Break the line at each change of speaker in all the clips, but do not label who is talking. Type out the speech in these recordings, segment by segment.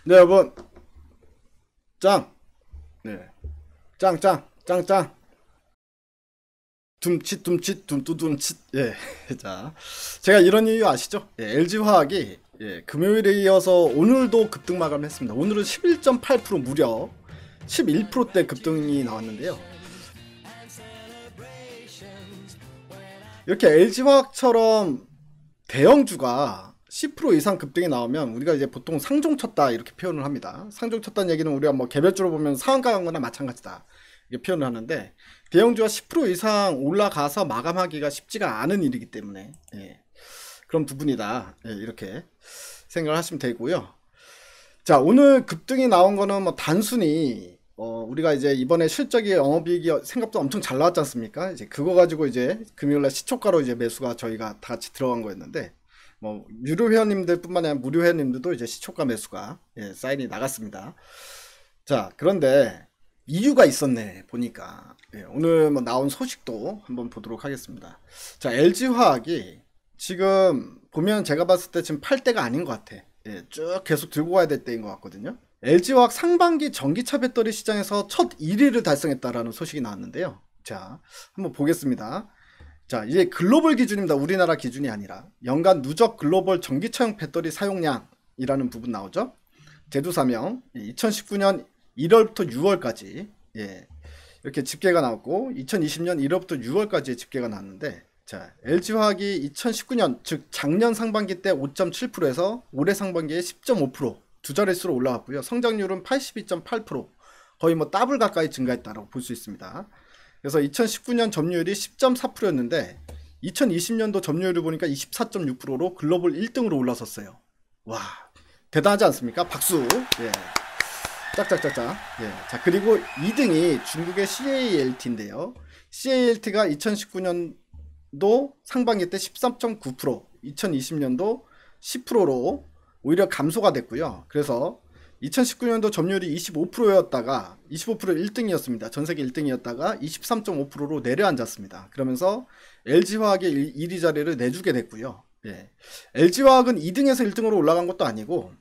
네, 여러분. 짱. 네. 짱. 둠칫 둠뚜둠칫. 예. 자. 제가 이런 이유 아시죠? 예, LG화학이 금요일에 이어서 오늘도 급등 마감했습니다. 오늘은 11.8% 무려 11%대 급등이 나왔는데요. 이렇게 LG화학처럼 대형주가 10% 이상 급등이 나오면 우리가 이제 보통 상종 쳤다 이렇게 표현을 합니다. 상종 쳤다는 얘기는 우리가 뭐 개별주로 보면 상한가 간 거나 마찬가지다 이렇게 표현을 하는데, 대형주가 10% 이상 올라가서 마감하기가 쉽지가 않은 일이기 때문에 그런 부분이다, 이렇게 생각을 하시면 되고요. 자, 오늘 급등이 나온 거는 뭐 단순히 우리가 이제 이번에 실적이 영업이익이 생각보다 엄청 잘 나왔지 않습니까? 이제 그거 가지고 이제 금요일날 시초가로 이제 매수가 저희가 다 같이 들어간 거였는데, 뭐 유료 회원님들 뿐만 아니라 무료 회원님들도 이제 시초가 매수가 사인이 나갔습니다. 자, 그런데 이유가 있었네 보니까. 오늘 뭐 나온 소식도 한번 보도록 하겠습니다. 자, LG화학이 지금 보면 제가 봤을 때 지금 팔 때가 아닌 것 같아. 쭉 계속 들고 가야 될 때인 것 같거든요. LG화학 상반기 전기차 배터리 시장에서 첫 1위를 달성했다라는 소식이 나왔는데요. 자, 한번 보겠습니다. 자, 이제 글로벌 기준입니다. 우리나라 기준이 아니라 연간 누적 글로벌 전기차용 배터리 사용량이라는 부분 나오죠. 제조사명 2019년 1월부터 6월까지 이렇게 집계가 나왔고, 2020년 1월부터 6월까지의 집계가 나왔는데, 자, LG화학이 2019년 즉 작년 상반기 때 5.7%에서 올해 상반기에 10.5%두 자릿수로 올라왔고요. 성장률은 82.8%, 거의 뭐 더블 가까이 증가했다고 볼 수 있습니다. 그래서 2019년 점유율이 10.4%였는데 2020년도 점유율을 보니까 24.6%로 글로벌 1등으로 올라섰어요. 와, 대단하지 않습니까? 박수. 짝짝짝짝. 자, 그리고 2등이 중국의 CALT인데요. CALT가 2019년도 상반기 때 13.9%, 2020년도 10%로 오히려 감소가 됐고요. 그래서 2019년도 점유율이 25%였다가 25% 1등이었습니다. 전세계 1등이었다가 23.5%로 내려앉았습니다. 그러면서 LG화학의 1위 자리를 내주게 됐고요. LG화학은 2등에서 1등으로 올라간 것도 아니고,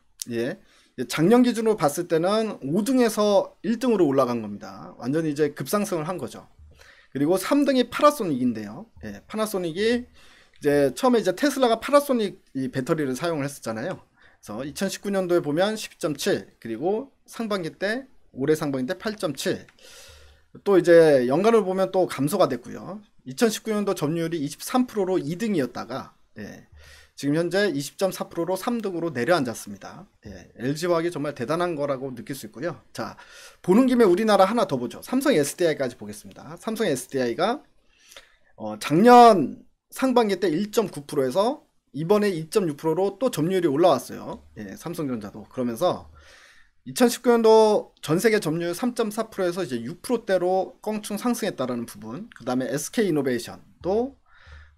작년 기준으로 봤을 때는 5등에서 1등으로 올라간 겁니다. 완전히 이제 급상승을 한 거죠. 그리고 3등이 파나소닉인데요. 파나소닉이 이제 처음에 이제 테슬라가 파나소닉 이 배터리를 사용을 했었잖아요. 그래서 2019년도에 보면 12.7, 그리고 상반기 때 올해 상반기 때 8.7. 또 이제 연간을 보면 또 감소가 됐고요. 2019년도 점유율이 23%로 2등이었다가 지금 현재 20.4%로 3등으로 내려앉았습니다. LG화학이 정말 대단한 거라고 느낄 수 있고요. 자, 보는 김에 우리나라 하나 더 보죠. 삼성 SDI까지 보겠습니다. 삼성 SDI가 작년 상반기 때 1.9%에서 이번에 2.6%로 또 점유율이 올라왔어요. 삼성전자도. 그러면서 2019년도 전세계 점유율 3.4%에서 이제 6%대로 껑충 상승했다라는 부분. 그 다음에 SK이노베이션도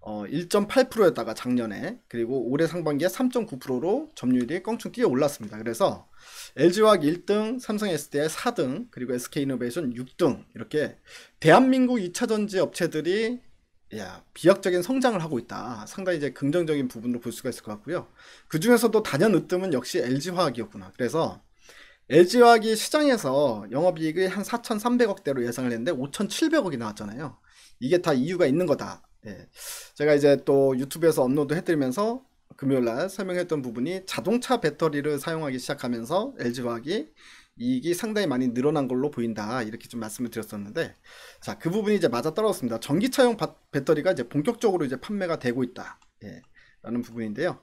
1.8%였다가 작년에, 그리고 올해 상반기에 3.9%로 점유율이 껑충 뛰어 올랐습니다. 그래서 LG화학 1등, 삼성 SDI 4등, 그리고 SK이노베이션 6등, 이렇게 대한민국 2차전지 업체들이 비약적인 성장을 하고 있다. 상당히 이제 긍정적인 부분으로 볼 수가 있을 것 같고요. 그 중에서도 단연 으뜸은 역시 LG화학이었구나. 그래서 LG화학이 시장에서 영업이익이 한 4,300억대로 예상을 했는데 5,700억이 나왔잖아요. 이게 다 이유가 있는 거다. 제가 이제 또 유튜브에서 업로드 해드리면서 금요일날 설명했던 부분이 자동차 배터리를 사용하기 시작하면서 LG화학이 이익이 상당히 많이 늘어난 걸로 보인다, 이렇게 좀 말씀을 드렸었는데, 자, 그 부분이 이제 맞아 떨어졌습니다. 전기차용 배터리가 이제 본격적으로 이제 판매가 되고 있다, 라는 부분인데요.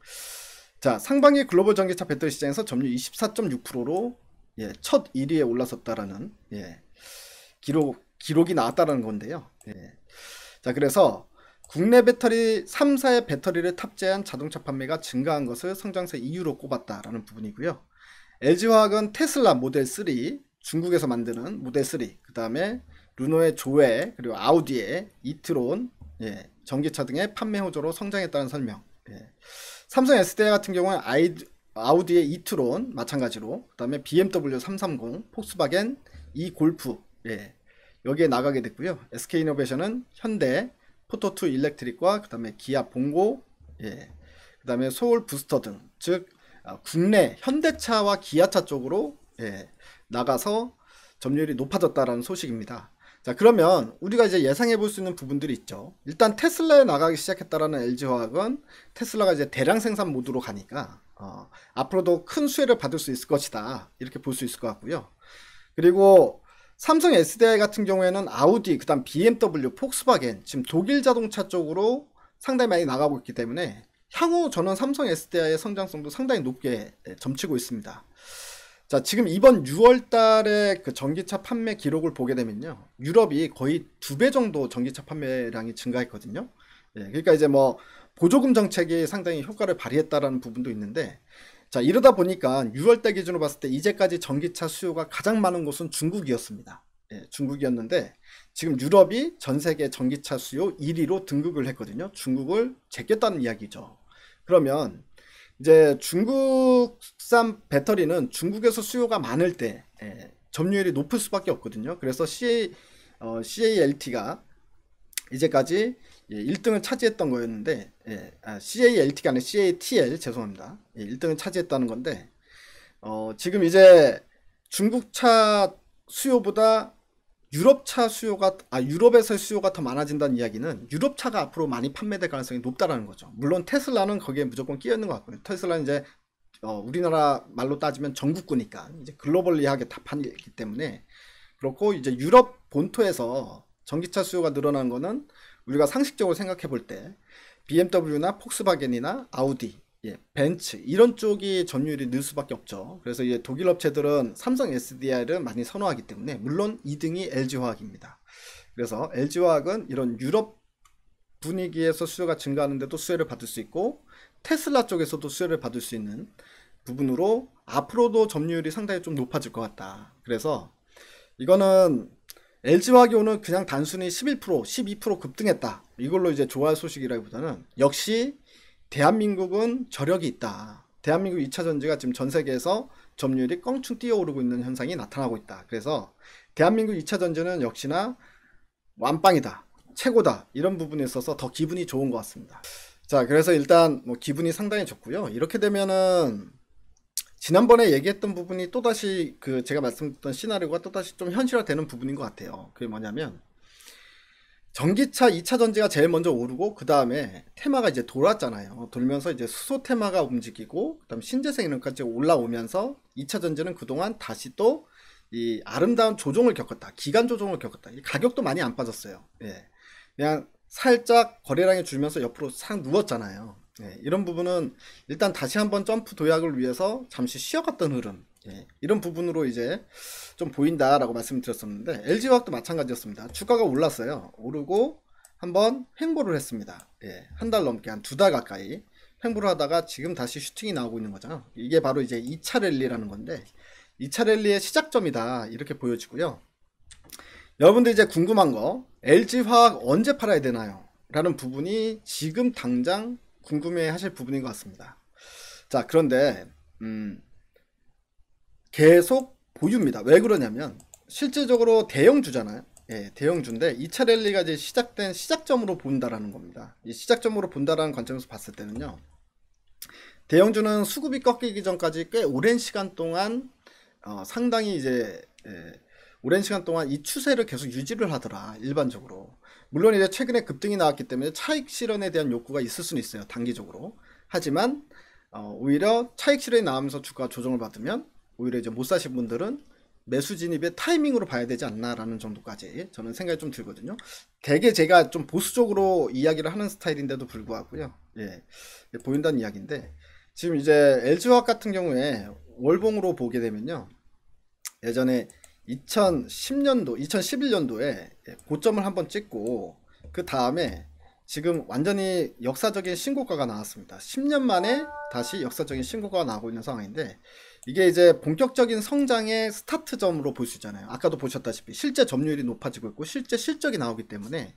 자, 상반기 글로벌 전기차 배터리 시장에서 점유율 24.6%로 첫 1위에 올라섰다라는 기록이 나왔다라는 건데요. 자, 그래서 국내 배터리 3사의 배터리를 탑재한 자동차 판매가 증가한 것을 성장세 이유로 꼽았다라는 부분이고요. LG화학은 테슬라 모델 3, 중국에서 만드는 모델 3, 그 다음에 르노의 조에, 그리고 아우디의 이트론, 전기차 등의 판매 호조로 성장했다는 설명. 삼성 SDI 같은 경우는 아우디의 이트론 마찬가지로, 그 다음에 BMW 330, 폭스바겐 이 골프, 여기에 나가게 됐고요. SK이노베이션은 현대, 포토2 일렉트릭과 그 다음에 기아 봉고, 그 다음에 소울 부스터 등, 즉 국내 현대차와 기아차 쪽으로 나가서 점유율이 높아졌다라는 소식입니다. 자, 그러면 우리가 이제 예상해 볼 수 있는 부분들이 있죠. 일단 테슬라에 나가기 시작했다라는 LG화학은 테슬라가 이제 대량 생산 모드로 가니까 앞으로도 큰 수혜를 받을 수 있을 것이다, 이렇게 볼 수 있을 것 같고요. 그리고 삼성 SDI 같은 경우에는 아우디, 그다음 BMW, 폭스바겐, 지금 독일 자동차 쪽으로 상당히 많이 나가고 있기 때문에 향후 저는 삼성 SDI의 성장성도 상당히 높게 점치고 있습니다. 자, 지금 이번 6월 달에 그 전기차 판매 기록을 보게 되면요, 유럽이 거의 2배 정도 전기차 판매량이 증가했거든요. 그러니까 이제 뭐 보조금 정책이 상당히 효과를 발휘했다라는 부분도 있는데, 자, 이러다 보니까 6월 달 기준으로 봤을 때 이제까지 전기차 수요가 가장 많은 곳은 중국이었습니다. 중국이었는데 지금 유럽이 전 세계 전기차 수요 1위로 등극을 했거든요. 중국을 제꼈다는 이야기죠. 그러면 이제 중국산 배터리는 중국에서 수요가 많을 때 점유율이 높을 수밖에 없거든요. 그래서 CALT가 이제까지 1등을 차지했던 거였는데, CALT가 아니라 CATL, 죄송합니다. 1등을 차지했다는 건데, 지금 이제 중국차 수요보다 유럽차 수요가, 유럽에서의 수요가 더 많아진다는 이야기는 유럽차가 앞으로 많이 판매될 가능성이 높다라는 거죠. 물론 테슬라는 거기에 무조건 끼어 있는 것 같고요. 테슬라는 이제 우리나라 말로 따지면 전국구니까 이제 글로벌리하게 다 팔기 때문에 그렇고, 이제 유럽 본토에서 전기차 수요가 늘어난 거는 우리가 상식적으로 생각해 볼 때 BMW나 폭스바겐이나 아우디, 벤츠 이런 쪽이 점유율이 늘 수밖에 없죠. 그래서 이제 독일 업체들은 삼성 SDI를 많이 선호하기 때문에, 물론 2등이 LG화학입니다. 그래서 LG화학은 이런 유럽 분위기에서 수요가 증가하는데도 수혜를 받을 수 있고, 테슬라 쪽에서도 수혜를 받을 수 있는 부분으로 앞으로도 점유율이 상당히 좀 높아질 것 같다. 그래서 이거는 LG화학이 오늘 그냥 단순히 11%, 12% 급등했다, 이걸로 이제 좋아할 소식이라기보다는 역시 대한민국은 저력이 있다. 대한민국 2차 전지가 지금 전 세계에서 점유율이 껑충 뛰어오르고 있는 현상이 나타나고 있다. 그래서 대한민국 2차 전지는 역시나 완빵이다, 최고다, 이런 부분에 있어서 더 기분이 좋은 것 같습니다. 자, 그래서 일단 뭐 기분이 상당히 좋고요. 이렇게 되면은 지난번에 얘기했던 부분이 또다시 그 제가 말씀드렸던 시나리오가 또다시 좀 현실화되는 부분인 것 같아요. 그게 뭐냐면, 전기차 2차 전지가 제일 먼저 오르고 그 다음에 테마가 이제 돌았잖아요. 돌면서 이제 수소 테마가 움직이고 그다음 신재생 이런까지 올라오면서 2차 전지는 그동안 다시 또 이 아름다운 조정을 겪었다. 기간 조정을 겪었다. 이 가격도 많이 안 빠졌어요. 그냥 살짝 거래량이 줄면서 옆으로 싹 누웠잖아요. 이런 부분은 일단 다시 한번 점프 도약을 위해서 잠시 쉬어갔던 흐름, 이런 부분으로 이제 좀 보인다라고 말씀드렸었는데, LG화학도 마찬가지였습니다. 주가가 올랐어요. 오르고 한번 횡보를 했습니다. 한 달 넘게, 한 2달 가까이 횡보를 하다가 지금 다시 슈팅이 나오고 있는 거잖아요. 이게 바로 이제 2차 랠리라는 건데, 2차 랠리의 시작점이다, 이렇게 보여지고요. 여러분들 이제 궁금한 거, LG화학 언제 팔아야 되나요? 라는 부분이 지금 당장 궁금해 하실 부분인 것 같습니다. 자, 그런데 계속 보유입니다. 왜 그러냐면 실질적으로 대형주잖아요. 대형주인데 2차 랠리가 이제 시작된 시작점으로 본다라는 겁니다. 이 시작점으로 본다라는 관점에서 봤을 때는요, 대형주는 수급이 꺾이기 전까지 꽤 오랜 시간 동안 상당히 이제 오랜 시간 동안 이 추세를 계속 유지를 하더라, 일반적으로. 물론 이제 최근에 급등이 나왔기 때문에 차익 실현에 대한 욕구가 있을 수는 있어요, 단기적으로. 하지만 오히려 차익 실현이 나오면서 주가 조정을 받으면 오히려 이제 못 사신 분들은 매수 진입의 타이밍으로 봐야 되지 않나라는 정도까지 저는 생각이 좀 들거든요. 되게 제가 좀 보수적으로 이야기를 하는 스타일인데도 불구하고요, 보인다는 이야기인데, 지금 이제 LG화학 같은 경우에 월봉으로 보게 되면요, 예전에 2010년도, 2011년도에 고점을 한번 찍고 그 다음에 지금 완전히 역사적인 신고가가 나왔습니다. 10년 만에 다시 역사적인 신고가가 나오고 있는 상황인데, 이게 이제 본격적인 성장의 스타트점으로 볼 수 있잖아요. 아까도 보셨다시피 실제 점유율이 높아지고 있고 실제 실적이 나오기 때문에,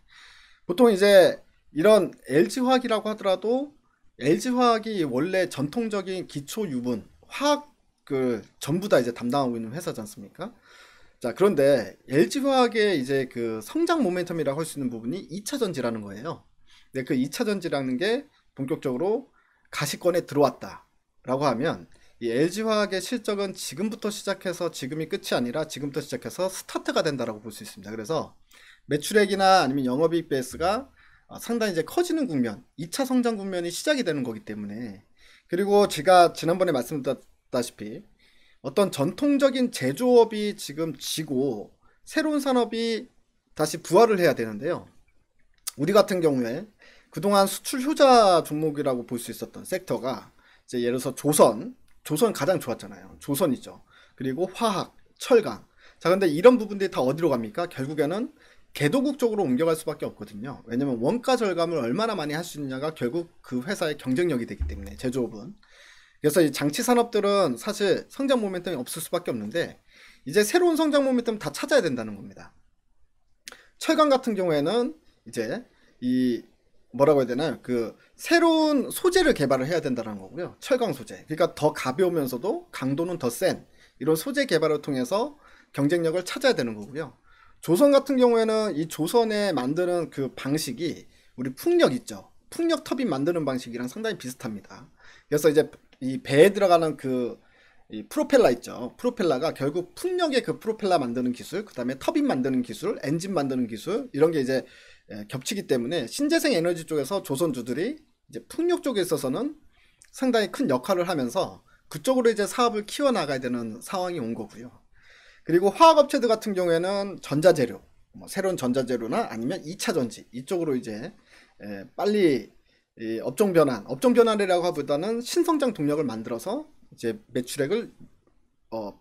보통 이제 이런 LG화학이라고 하더라도 LG화학이 원래 전통적인 기초 유분 화학 전부 다 이제 담당하고 있는 회사지 않습니까? 자, 그런데 LG화학의 이제 그 성장 모멘텀이라고 할 수 있는 부분이 2차 전지라는 거예요. 근데 그 2차 전지라는 게 본격적으로 가시권에 들어왔다라고 하면 이 LG화학의 실적은 지금부터 시작해서 지금이 끝이 아니라 지금부터 시작해서 스타트가 된다라고 볼 수 있습니다. 그래서 매출액이나 아니면 영업이익 베이스가 상당히 이제 커지는 국면, 2차 성장 국면이 시작이 되는 거기 때문에, 그리고 제가 지난번에 말씀드렸다시피 어떤 전통적인 제조업이 지금 지고 새로운 산업이 다시 부활을 해야 되는데요. 우리 같은 경우에 그동안 수출 효자 종목이라고 볼 수 있었던 섹터가 이제 예를 들어서 조선 가장 좋았잖아요. 조선이죠. 그리고 화학, 철강. 자, 근데 이런 부분들이 다 어디로 갑니까? 결국에는 개도국 쪽으로 옮겨갈 수밖에 없거든요. 왜냐면 원가 절감을 얼마나 많이 할 수 있느냐가 결국 그 회사의 경쟁력이 되기 때문에, 제조업은. 그래서 이 장치 산업들은 사실 성장 모멘텀이 없을 수밖에 없는데, 이제 새로운 성장 모멘텀 다 찾아야 된다는 겁니다. 철강 같은 경우에는 이제 이 뭐라고 해야 되나요? 그 새로운 소재를 개발을 해야 된다는 거고요. 철강 소재. 그러니까 더 가벼우면서도 강도는 더 센 이런 소재 개발을 통해서 경쟁력을 찾아야 되는 거고요. 조선 같은 경우에는 이 조선에 만드는 그 방식이 우리 풍력 있죠. 풍력 터빈 만드는 방식이랑 상당히 비슷합니다. 그래서 이제 이 배에 들어가는 이 프로펠러 있죠. 프로펠러가 결국 풍력의 그 프로펠러 만드는 기술, 그 다음에 터빈 만드는 기술, 엔진 만드는 기술, 이런 게 이제 겹치기 때문에 신재생 에너지 쪽에서 조선주들이 이제 풍력 쪽에 있어서는 상당히 큰 역할을 하면서 그쪽으로 이제 사업을 키워나가야 되는 상황이 온 거고요. 그리고 화학업체들 같은 경우에는 전자재료, 뭐 새로운 전자재료나 아니면 2차 전지 이쪽으로 이제 빨리 업종 변환이라고 하기보다는 신성장 동력을 만들어서 이제 매출액을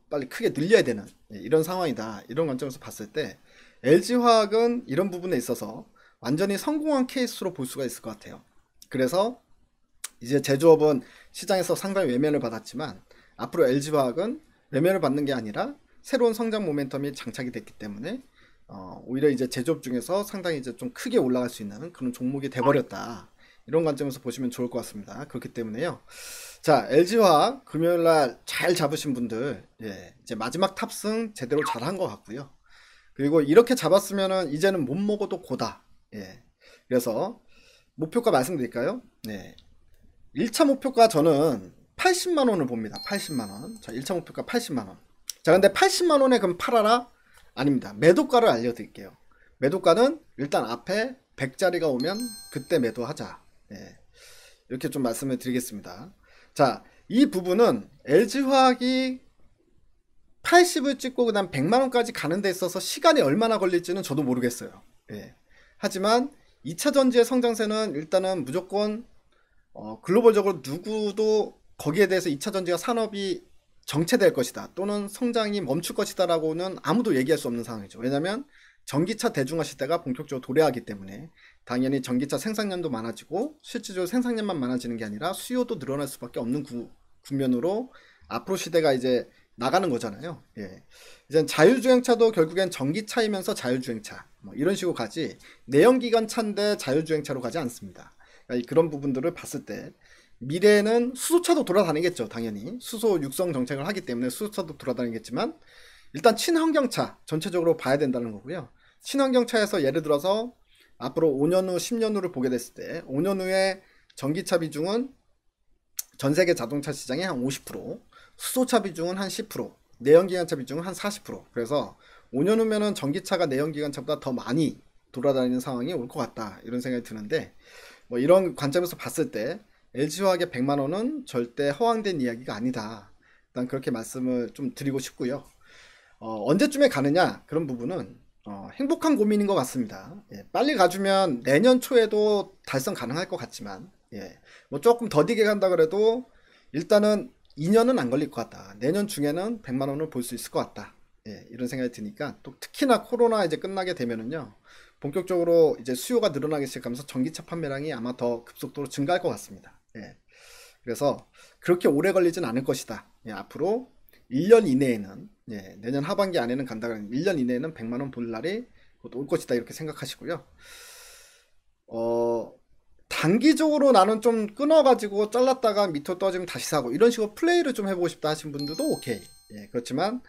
빨리 크게 늘려야 되는 이런 상황이다. 이런 관점에서 봤을 때 LG화학은 이런 부분에 있어서 완전히 성공한 케이스로 볼 수가 있을 것 같아요. 그래서 이제 제조업은 시장에서 상당히 외면을 받았지만 앞으로 LG화학은 외면을 받는 게 아니라 새로운 성장 모멘텀이 장착이 됐기 때문에 오히려 이제 제조업 중에서 상당히 이제 좀 크게 올라갈 수 있는 그런 종목이 돼버렸다. 이런 관점에서 보시면 좋을 것 같습니다. 그렇기 때문에요. 자, LG화학 금요일날 잘 잡으신 분들, 이제 마지막 탑승 제대로 잘한 것 같고요. 그리고 이렇게 잡았으면은 이제는 못 먹어도 고다. 그래서 목표가 말씀드릴까요? 1차 목표가 저는 80만원을 봅니다. 80만원. 자, 1차 목표가 80만원. 자, 근데 80만원에 그럼 팔아라? 아닙니다. 매도가를 알려드릴게요. 매도가는 일단 앞에 100짜리가 오면 그때 매도하자. 이렇게 좀 말씀을 드리겠습니다. 자, 이 부분은 LG화학이 80을 찍고 그 다음 100만원까지 가는 데 있어서 시간이 얼마나 걸릴지는 저도 모르겠어요. 하지만 2차 전지의 성장세는 일단은 무조건 글로벌적으로 누구도 거기에 대해서 2차 전지가 산업이 정체될 것이다 또는 성장이 멈출 것이다 라고는 아무도 얘기할 수 없는 상황이죠. 왜냐하면 전기차 대중화 시대가 본격적으로 도래하기 때문에 당연히 전기차 생산량도 많아지고 실질적으로 생산량만 많아지는 게 아니라 수요도 늘어날 수밖에 없는 국면으로 앞으로 시대가 이제 나가는 거잖아요. 이제 자율주행차도 결국엔 전기차이면서 자율주행차 뭐 이런 식으로 가지 내연기관차인데 자율주행차로 가지 않습니다. 그러니까 그런 부분들을 봤을 때 미래에는 수소차도 돌아다니겠죠. 당연히 수소 육성 정책을 하기 때문에 수소차도 돌아다니겠지만 일단 친환경차 전체적으로 봐야 된다는 거고요. 친환경차에서 예를 들어서 앞으로 5년 후 10년 후를 보게 됐을 때 5년 후에 전기차 비중은 전 세계 자동차 시장의 한 50%, 수소차 비중은 한 10%, 내연기관차 비중은 한 40%. 그래서 5년 후면은 전기차가 내연기관차보다 더 많이 돌아다니는 상황이 올 것 같다. 이런 생각이 드는데 뭐 이런 관점에서 봤을 때 LG화학의 100만원은 절대 허황된 이야기가 아니다. 일단 그렇게 말씀을 좀 드리고 싶고요. 언제쯤에 가느냐 그런 부분은 행복한 고민인 것 같습니다. 빨리 가주면 내년 초에도 달성 가능할 것 같지만 뭐 조금 더디게 간다 그래도 일단은 2년은 안 걸릴 것 같다. 내년 중에는 100만원을 볼 수 있을 것 같다. 이런 생각이 드니까 또 특히나 코로나 이제 끝나게 되면은요 본격적으로 이제 수요가 늘어나기 시작하면서 전기차 판매량이 아마 더 급속도로 증가할 것 같습니다. 그래서 그렇게 오래 걸리진 않을 것이다. 앞으로 1년 이내에는 내년 하반기 안에는 간다 그러면 1년 이내에는 100만원 볼 날이 올 것이다. 이렇게 생각하시고요. 단기적으로 나는 좀 끊어가지고 잘랐다가 밑으로 떨어지면 다시 사고 이런 식으로 플레이를 좀 해보고 싶다 하신 분들도 오케이. 그렇지만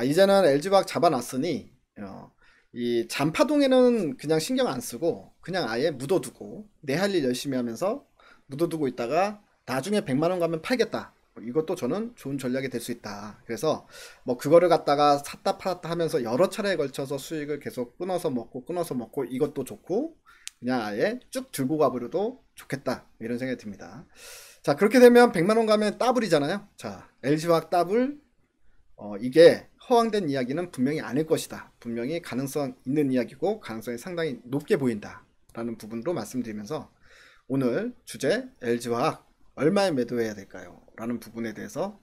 이제는 LG화학 잡아놨으니 이 잔파동에는 그냥 신경 안 쓰고 그냥 아예 묻어두고 내 할 일 열심히 하면서 묻어두고 있다가 나중에 100만원 가면 팔겠다. 이것도 저는 좋은 전략이 될 수 있다. 그래서 뭐 그거를 갖다가 샀다 팔았다 하면서 여러 차례에 걸쳐서 수익을 계속 끊어서 먹고 이것도 좋고 그냥 아예 쭉 들고 가버려도 좋겠다. 이런 생각이 듭니다. 자, 그렇게 되면 100만 원 가면 더블이잖아요. 자, LG화학 더블, 이게 허황된 이야기는 분명히 아닐 것이다. 분명히 가능성 있는 이야기고 가능성이 상당히 높게 보인다. 라는 부분으로 말씀드리면서 오늘 주제 LG화학 얼마에 매도해야 될까요? 라는 부분에 대해서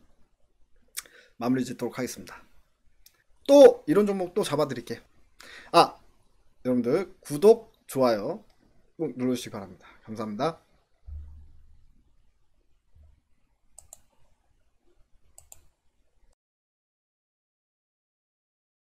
마무리 짓도록 하겠습니다. 또 이런 종목 또 잡아드릴게요. 아, 여러분들 구독, 좋아요 꼭 눌러주시기 바랍니다. 감사합니다.